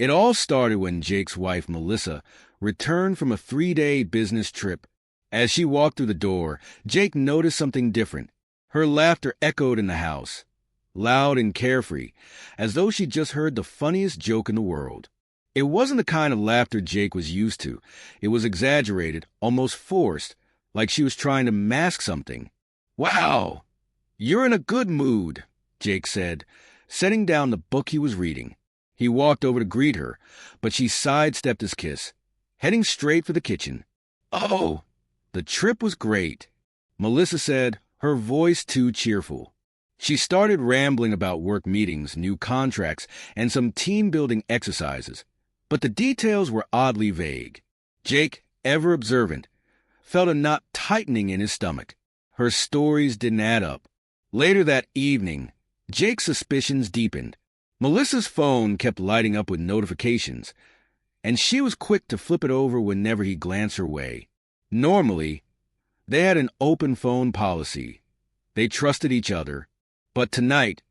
It all started when Jake's wife, Melissa, returned from a 3-day business trip. As she walked through the door, Jake noticed something different. Her laughter echoed in the house, loud and carefree, as though she'd just heard the funniest joke in the world. It wasn't the kind of laughter Jake was used to. It was exaggerated, almost forced, like she was trying to mask something. "Wow, you're in a good mood," Jake said, setting down the book he was reading. He walked over to greet her, but she sidestepped his kiss, heading straight for the kitchen. "Oh, the trip was great," Melissa said, her voice too cheerful. She started rambling about work meetings, new contracts, and some team-building exercises, but the details were oddly vague. Jake, ever observant, felt a knot tightening in his stomach. Her stories didn't add up. Later that evening, Jake's suspicions deepened. Melissa's phone kept lighting up with notifications, and she was quick to flip it over whenever he glanced her way. Normally, they had an open phone policy. They trusted each other. But tonight,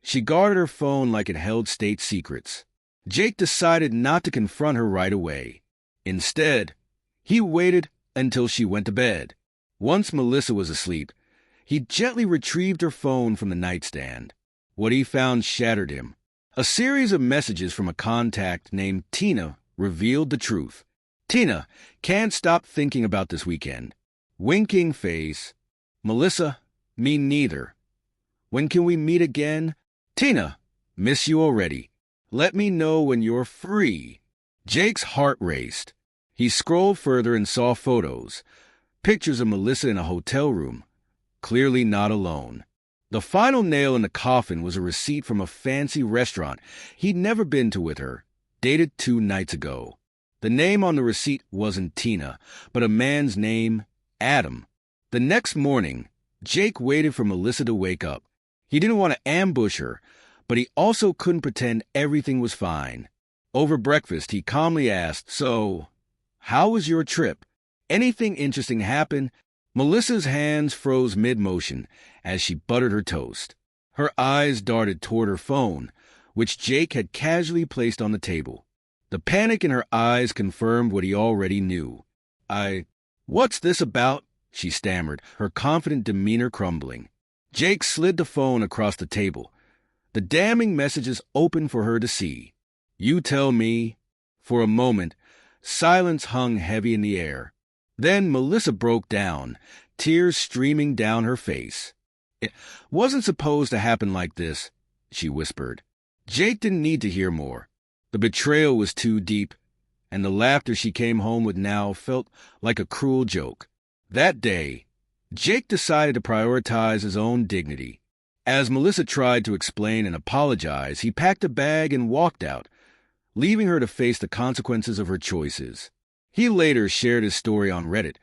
she guarded her phone like it held state secrets. Jake decided not to confront her right away. Instead, he waited until she went to bed. Once Melissa was asleep, he gently retrieved her phone from the nightstand. What he found shattered him. A series of messages from a contact named Tina revealed the truth. "Tina, can't stop thinking about this weekend." Winking face. "Melissa, me neither. When can we meet again? Tina, miss you already. Let me know when you're free." Jake's heart raced. He scrolled further and saw photos. Pictures of Melissa in a hotel room. Clearly not alone. The final nail in the coffin was a receipt from a fancy restaurant he'd never been to with her, dated 2 nights ago. The name on the receipt wasn't Tina, but a man's name, Adam. The next morning, Jake waited for Melissa to wake up. He didn't want to ambush her, but he also couldn't pretend everything was fine. Over breakfast, he calmly asked, "So, how was your trip? Anything interesting happen?" Melissa's hands froze mid-motion as she buttered her toast. Her eyes darted toward her phone, which Jake had casually placed on the table. The panic in her eyes confirmed what he already knew. What's this about?" she stammered, her confident demeanor crumbling. Jake slid the phone across the table. The damning messages open for her to see. "You tell me." For a moment, silence hung heavy in the air. Then Melissa broke down, tears streaming down her face. "It wasn't supposed to happen like this," she whispered. Jake didn't need to hear more. The betrayal was too deep, and the laughter she came home with now felt like a cruel joke. That day, Jake decided to prioritize his own dignity. As Melissa tried to explain and apologize, he packed a bag and walked out, leaving her to face the consequences of her choices. He later shared his story on Reddit,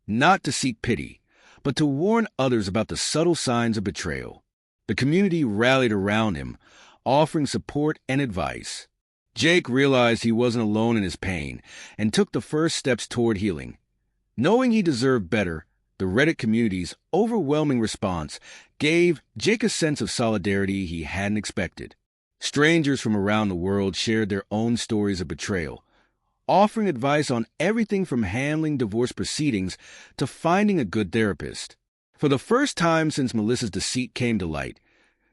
not to seek pity, but to warn others about the subtle signs of betrayal. The community rallied around him, offering support and advice. Jake realized he wasn't alone in his pain and took the first steps toward healing. Knowing he deserved better, the Reddit community's overwhelming response gave Jake a sense of solidarity he hadn't expected. Strangers from around the world shared their own stories of betrayal, offering advice on everything from handling divorce proceedings to finding a good therapist. For the first time since Melissa's deceit came to light,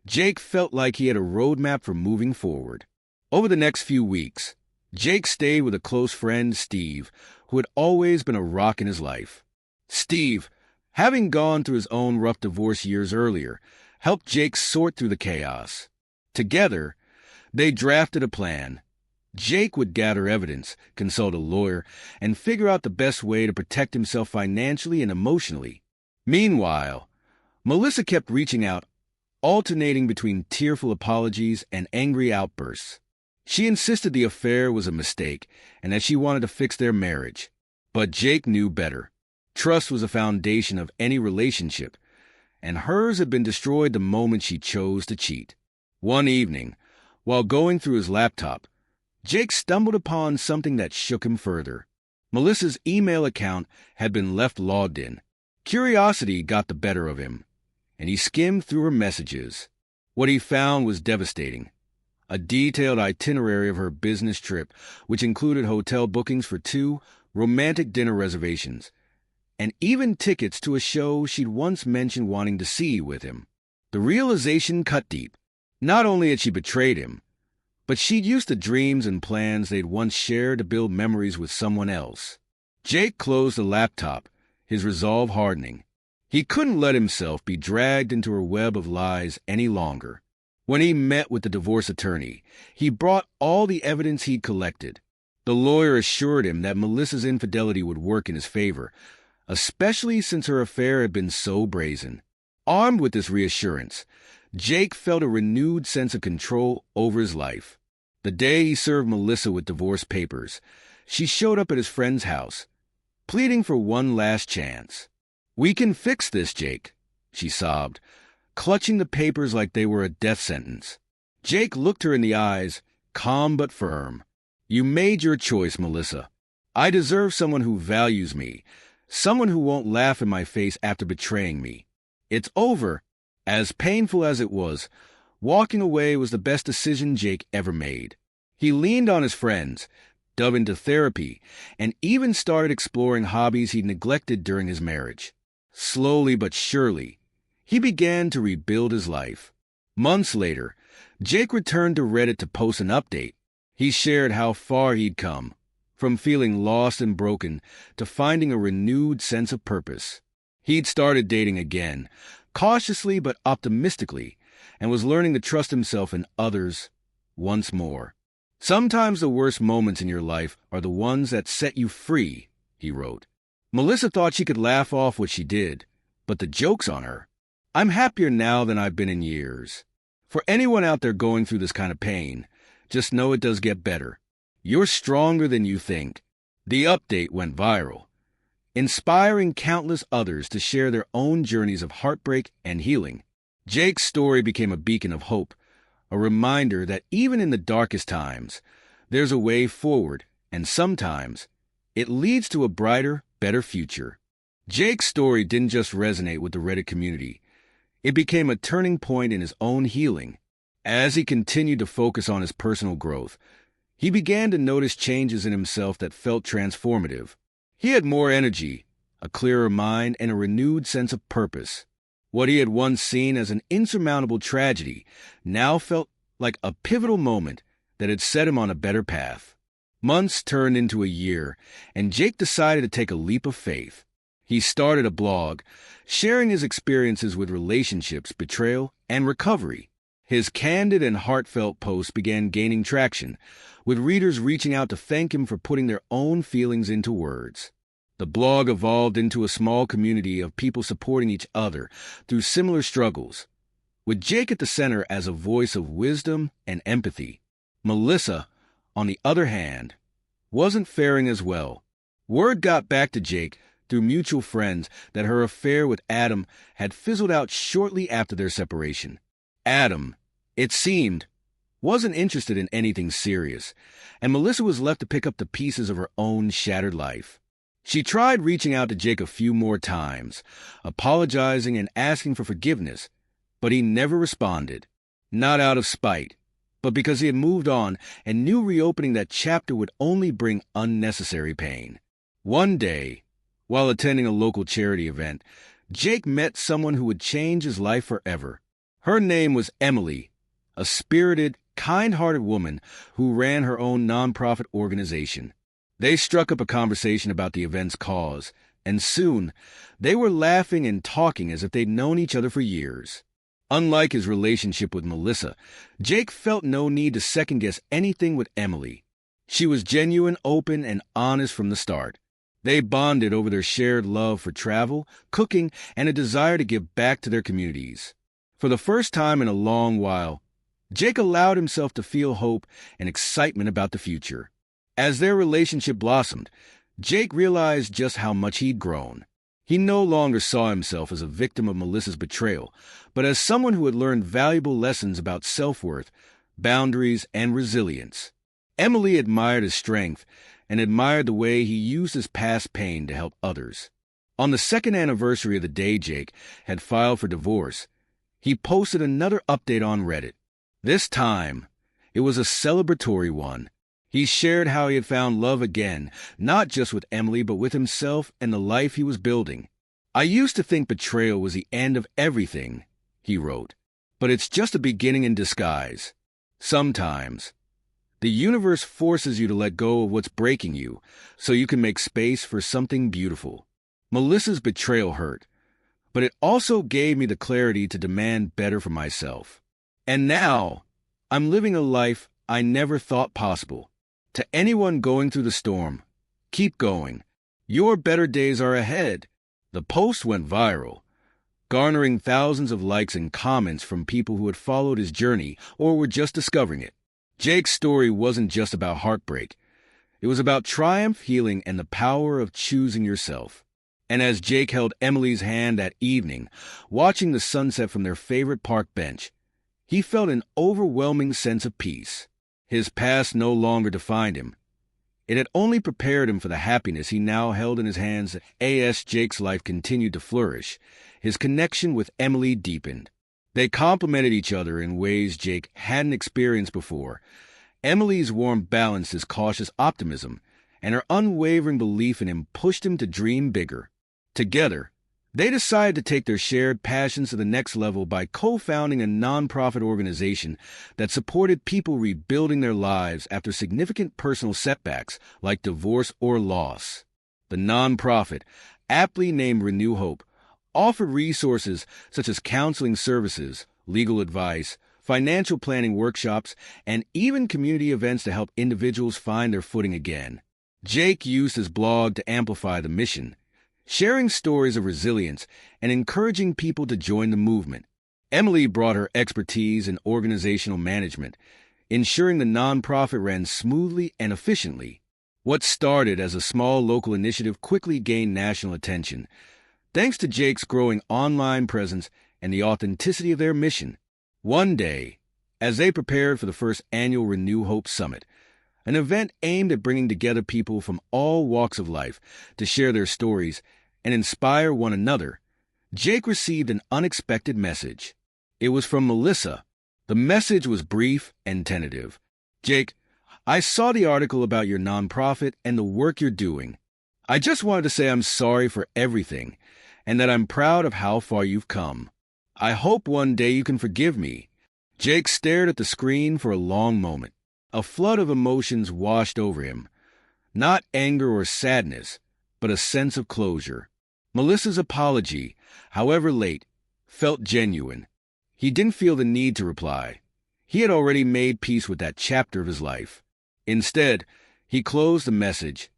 Jake felt like he had a roadmap for moving forward. Over the next few weeks, Jake stayed with a close friend, Steve, who had always been a rock in his life. Steve, having gone through his own rough divorce years earlier, helped Jake sort through the chaos. Together, they drafted a plan. Jake would gather evidence, consult a lawyer, and figure out the best way to protect himself financially and emotionally. Meanwhile, Melissa kept reaching out, alternating between tearful apologies and angry outbursts. She insisted the affair was a mistake and that she wanted to fix their marriage. But Jake knew better. Trust was a foundation of any relationship, and hers had been destroyed the moment she chose to cheat. One evening, while going through his laptop, Jake stumbled upon something that shook him further. Melissa's email account had been left logged in. Curiosity got the better of him, and he skimmed through her messages. What he found was devastating. a detailed itinerary of her business trip, which included hotel bookings for 2 romantic dinner reservations, and even tickets to a show she'd once mentioned wanting to see with him. The realization cut deep. Not only had she betrayed him, but she'd used the dreams and plans they'd once shared to build memories with someone else. Jake closed the laptop, his resolve hardening. He couldn't let himself be dragged into her web of lies any longer. When he met with the divorce attorney, he brought all the evidence he'd collected. The lawyer assured him that Melissa's infidelity would work in his favor, especially since her affair had been so brazen. Armed with this reassurance, Jake felt a renewed sense of control over his life. The day he served Melissa with divorce papers, she showed up at his friend's house, pleading for one last chance. "We can fix this, Jake," she sobbed, clutching the papers like they were a death sentence. Jake looked her in the eyes, calm but firm. "You made your choice, Melissa. I deserve someone who values me, someone who won't laugh in my face after betraying me. It's over." As painful as it was, walking away was the best decision Jake ever made. He leaned on his friends, dove into therapy, and even started exploring hobbies he'd neglected during his marriage. Slowly but surely, he began to rebuild his life. Months later, Jake returned to Reddit to post an update. He shared how far he'd come, from feeling lost and broken to finding a renewed sense of purpose. He'd started dating again, cautiously but optimistically, and was learning to trust himself and others once more. "Sometimes the worst moments in your life are the ones that set you free," he wrote. Melissa thought she could laugh off what she did, but the joke's on her. "I'm happier now than I've been in years." For anyone out there going through this kind of pain, just know it does get better. You're stronger than you think. The update went viral, inspiring countless others to share their own journeys of heartbreak and healing. Jake's story became a beacon of hope, a reminder that even in the darkest times, there's a way forward, and sometimes it leads to a brighter, better future. Jake's story didn't just resonate with the Reddit community. It became a turning point in his own healing. As he continued to focus on his personal growth, he began to notice changes in himself that felt transformative. He had more energy, a clearer mind, and a renewed sense of purpose. What he had once seen as an insurmountable tragedy now felt like a pivotal moment that had set him on a better path. Months turned into a year, and Jake decided to take a leap of faith. He started a blog, sharing his experiences with relationships, betrayal, and recovery. His candid and heartfelt posts began gaining traction, with readers reaching out to thank him for putting their own feelings into words. The blog evolved into a small community of people supporting each other through similar struggles, with Jake at the center as a voice of wisdom and empathy. Melissa, on the other hand, wasn't faring as well. Word got back to Jake through mutual friends that her affair with Adam had fizzled out shortly after their separation. Adam, it seemed, wasn't interested in anything serious, and Melissa was left to pick up the pieces of her own shattered life. She tried reaching out to Jake a few more times, apologizing and asking for forgiveness, but he never responded. Not out of spite, but because he had moved on and knew reopening that chapter would only bring unnecessary pain. One day, while attending a local charity event, Jake met someone who would change his life forever. Her name was Emily, a spirited, kind-hearted woman who ran her own nonprofit organization. They struck up a conversation about the event's cause, and soon they were laughing and talking as if they'd known each other for years. Unlike his relationship with Melissa, Jake felt no need to second-guess anything with Emily. She was genuine, open, and honest from the start. They bonded over their shared love for travel, cooking, and a desire to give back to their communities. For the first time in a long while, Jake allowed himself to feel hope and excitement about the future. As their relationship blossomed, Jake realized just how much he'd grown. He no longer saw himself as a victim of Melissa's betrayal, but as someone who had learned valuable lessons about self-worth, boundaries, and resilience. Emily admired his strength and admired the way he used his past pain to help others. On the second anniversary of the day Jake had filed for divorce, he posted another update on Reddit. This time, It was a celebratory one. He shared how he had found love again, not just with Emily, but with himself and the life he was building. "I used to think betrayal was the end of everything," he wrote, "but it's just a beginning in disguise. Sometimes the universe forces you to let go of what's breaking you so you can make space for something beautiful." Melissa's betrayal hurt, but it also gave me the clarity to demand better for myself. And now, I'm living a life I never thought possible. To anyone going through the storm, keep going. Your better days are ahead. The post went viral, garnering thousands of likes and comments from people who had followed his journey or were just discovering it. Jake's story wasn't just about heartbreak. It was about triumph, healing, and the power of choosing yourself. And as Jake held Emily's hand that evening, watching the sunset from their favorite park bench, he felt an overwhelming sense of peace. His past no longer defined him. It had only prepared him for the happiness he now held in his hands. As Jake's life continued to flourish, his connection with Emily deepened. They complemented each other in ways Jake hadn't experienced before. Emily's warm balance, his cautious optimism, and her unwavering belief in him pushed him to dream bigger. Together, they decided to take their shared passions to the next level by co-founding a nonprofit organization that supported people rebuilding their lives after significant personal setbacks like divorce or loss. The nonprofit, aptly named Renew Hope, offered resources such as counseling services, legal advice, financial planning workshops, and even community events to help individuals find their footing again. Jake used his blog to amplify the mission, sharing stories of resilience and encouraging people to join the movement. Emily brought her expertise in organizational management, ensuring the nonprofit ran smoothly and efficiently. What started as a small local initiative quickly gained national attention, thanks to Jake's growing online presence and the authenticity of their mission. One day, as they prepared for the first annual Renew Hope Summit, an event aimed at bringing together people from all walks of life to share their stories and inspire one another, Jake received an unexpected message. It was from Melissa. The message was brief and tentative. "Jake, I saw the article about your nonprofit and the work you're doing. I just wanted to say I'm sorry for everything and that I'm proud of how far you've come. I hope one day you can forgive me." Jake stared at the screen for a long moment. A flood of emotions washed over him. Not anger or sadness, but a sense of closure. Melissa's apology, however late, felt genuine. He didn't feel the need to reply. He had already made peace with that chapter of his life. Instead, he closed the message,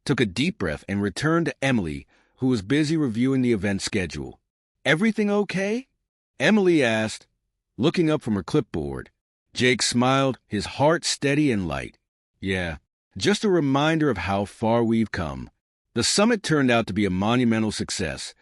took a deep breath, and returned to Emily, who was busy reviewing the event schedule. "Everything okay?" Emily asked, looking up from her clipboard. Jake smiled, his heart steady and light. "Yeah, just a reminder of how far we've come." The summit turned out to be a monumental success,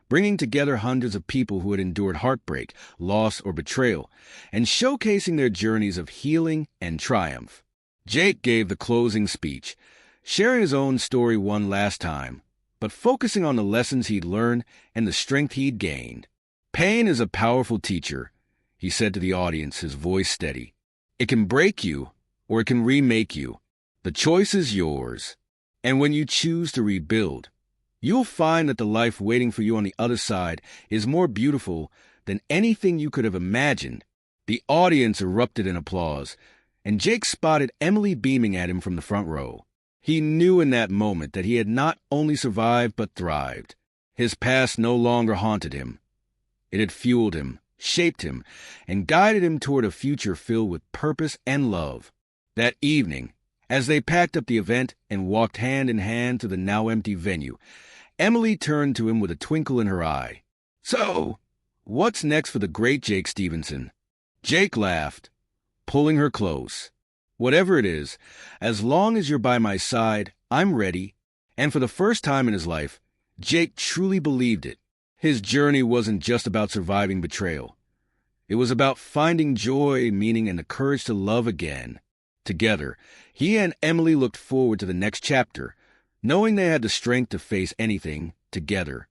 bringing together hundreds of people who had endured heartbreak, loss, or betrayal, and showcasing their journeys of healing and triumph. Jake gave the closing speech, sharing his own story one last time, but focusing on the lessons he'd learned and the strength he'd gained. "Pain is a powerful teacher," he said to the audience, his voice steady. "It can break you, or it can remake you. The choice is yours. And when you choose to rebuild, you'll find that the life waiting for you on the other side is more beautiful than anything you could have imagined." The audience erupted in applause, and Jake spotted Emily beaming at him from the front row. He knew in that moment that he had not only survived but thrived. His past no longer haunted him. It had fueled him, shaped him, and guided him toward a future filled with purpose and love. That evening, as they packed up the event and walked hand in hand to the now empty venue, Emily turned to him with a twinkle in her eye. "So, what's next for the great Jake Stevenson?" Jake laughed, pulling her close. "Whatever it is, as long as you're by my side, I'm ready." And for the first time in his life, Jake truly believed it. His journey wasn't just about surviving betrayal. It was about finding joy, meaning, and the courage to love again. Together, he and Emily looked forward to the next chapter, knowing they had the strength to face anything together.